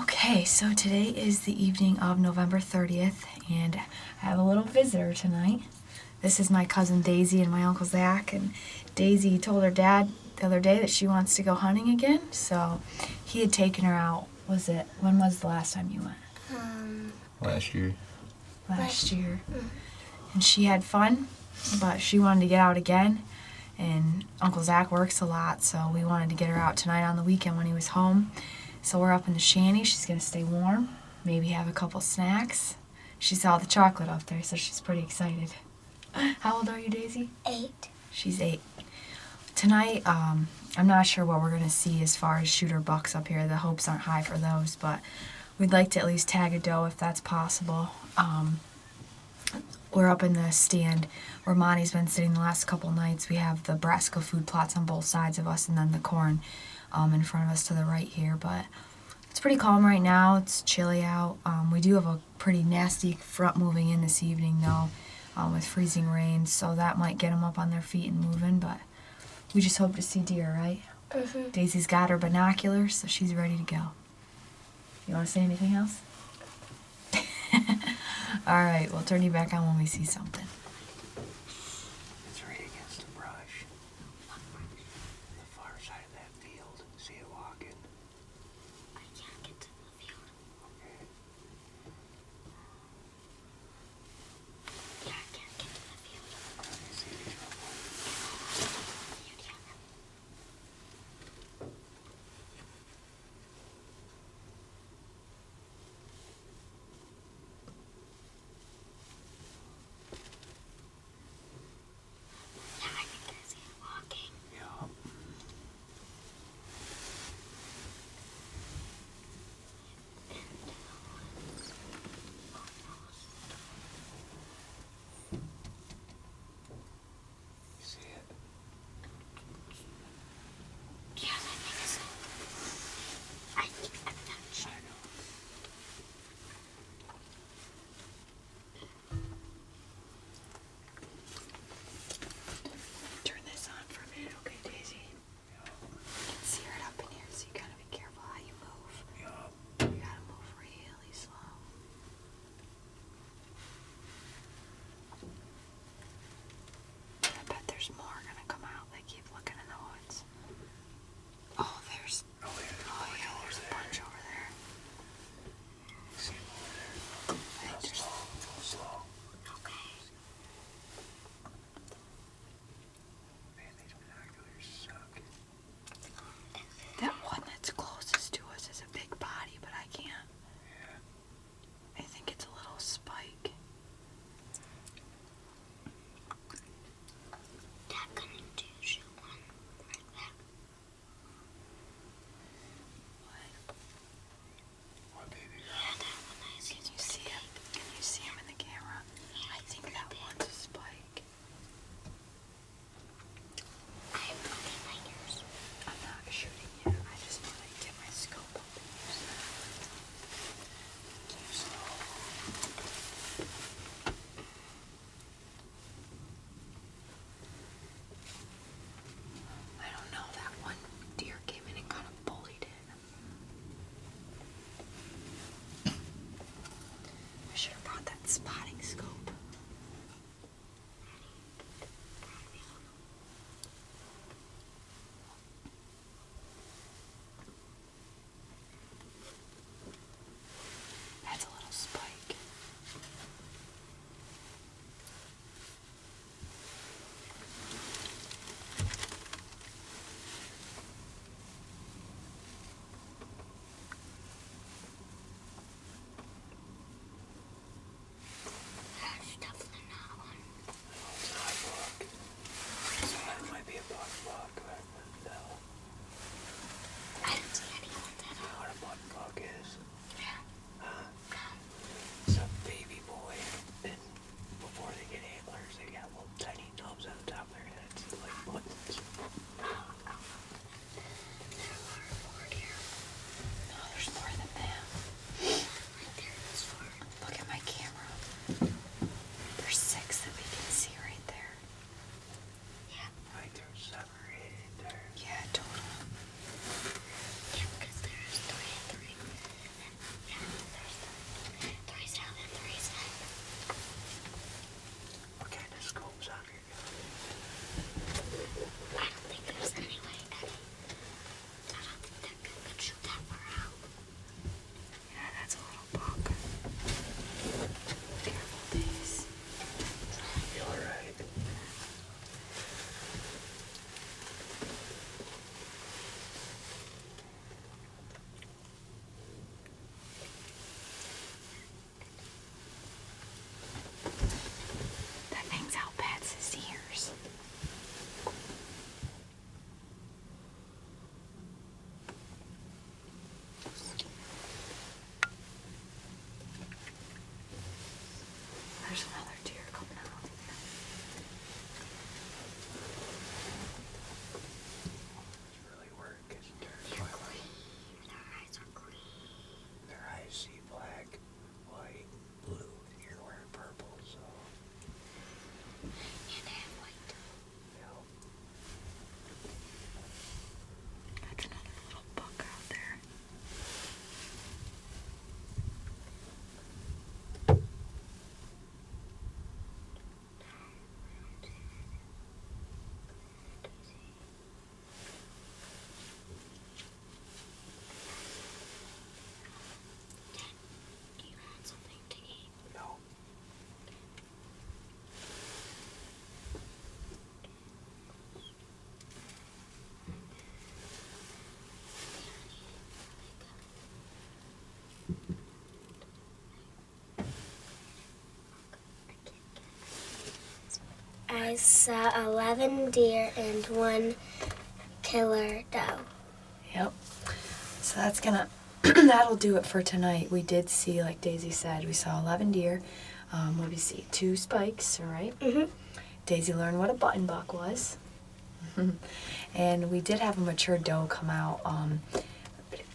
Okay, so today is the evening of November 30th, and I have a little visitor tonight. This is my cousin Daisy and my Uncle Zach, and Daisy told her dad the other day that she wants to go hunting again, so he had taken her out. When was the last time you went? Last year. Last year. And she had fun, but she wanted to get out again, and Uncle Zach works a lot, so we wanted to get her out tonight on the weekend when he was home. So we're up in the shanty. She's going to stay warm, maybe have a couple snacks. She saw the chocolate up there, so she's pretty excited. How old are you, Daisy? 8. She's 8. Tonight, I'm not sure what we're going to see as far as shooter bucks up here. The hopes aren't high for those, but we'd like to at least tag a doe if that's possible. We're up in the stand where Monty's been sitting the last couple nights. We have the brassica food plots on both sides of us and then the corn in front of us to the right here. But it's pretty calm right now. It's chilly out. We do have a pretty nasty front moving in this evening, though, with freezing rain. So that might get them up on their feet and moving. But we just hope to see deer, right? Mm-hmm. Daisy's got her binoculars, so she's ready to go. You want to say anything else? All right, we'll turn you back on when we see something. It's right against the brush. The far side of that field. See it walking? I can't get to the field. Okay. Yeah, I can't get to the field. Let me see these real quick. Yeah, I think I see it walking. Yeah. You see it? Yes, I think so. I'm not sure. I know. Turn this on for a minute, okay, Daisy? Yeah. You can see right up in here, so you gotta be careful how you move. Yeah. You gotta move really slow. I bet there's more gonna come out. They keep looking in the woods. Oh, there's Oh, yeah. there's a bunch over there. You see him over there? I think there's Go slow. Okay. Man, these binoculars suck. that one that's closest to us is a big body, but I can't. Yeah. I think it's a little spike. Dad couldn't do shoot one like that. What, baby? Yeah, that one I see. Can you see him? Can you see him in the camera? I think that one's a spike. I have broken my ears. I'm not shooting yet. I just want to get my scope up and use that. Keep slow. I don't know. That one deer came in and kind of bullied it. I should have brought that spotting scope. That's a little spike. I saw 11 deer and 1 killer doe. Yep. So that's gonna, that'll do it for tonight. We did see, like Daisy said, we saw 11 deer. What did we see? 2 spikes, all right? Mhm. Daisy learned what a button buck was. And we did have a mature doe come out.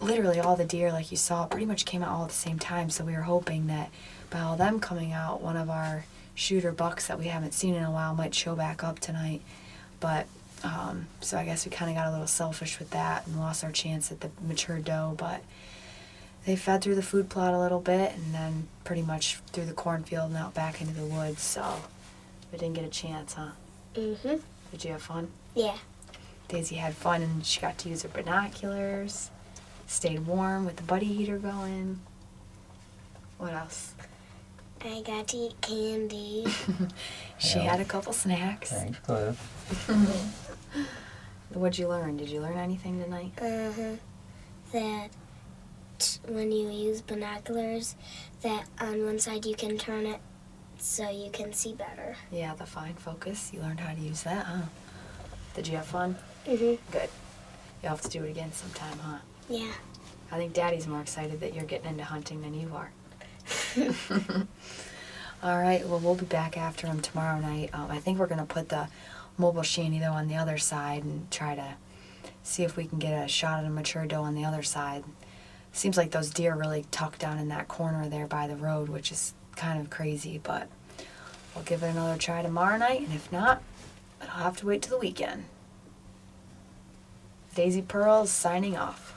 Literally all the deer, like you saw, pretty much came out all at the same time. So we were hoping that by all them coming out, one of our shooter bucks that we haven't seen in a while might show back up tonight. But, so I guess we kind of got a little selfish with that and lost our chance at the mature doe. But they fed through the food plot a little bit and then pretty much through the cornfield and out back into the woods. So we didn't get a chance, huh? Mhm. Did you have fun? Yeah. Daisy had fun and she got to use her binoculars, stayed warm with the buddy heater going. What else? I got to eat candy. She Yeah. had a couple snacks. Thanks, Cliff. What'd you learn? Did you learn anything tonight? That when you use binoculars, that on one side you can turn it so you can see better. Yeah, the fine focus. You learned how to use that, huh? Did you have fun? Mhm. Good. You'll have to do it again sometime, huh? Yeah. I think Daddy's more excited that you're getting into hunting than you are. All right, well, we'll be back after him tomorrow night. I think we're going to put the mobile shanty, though, on the other side and try to see if we can get a shot at a mature doe on the other side. Seems like those deer really tucked down in that corner there by the road, which is kind of crazy, but we'll give it another try tomorrow night, and if not, I'll have to wait till the weekend. Daisy Pearls signing off.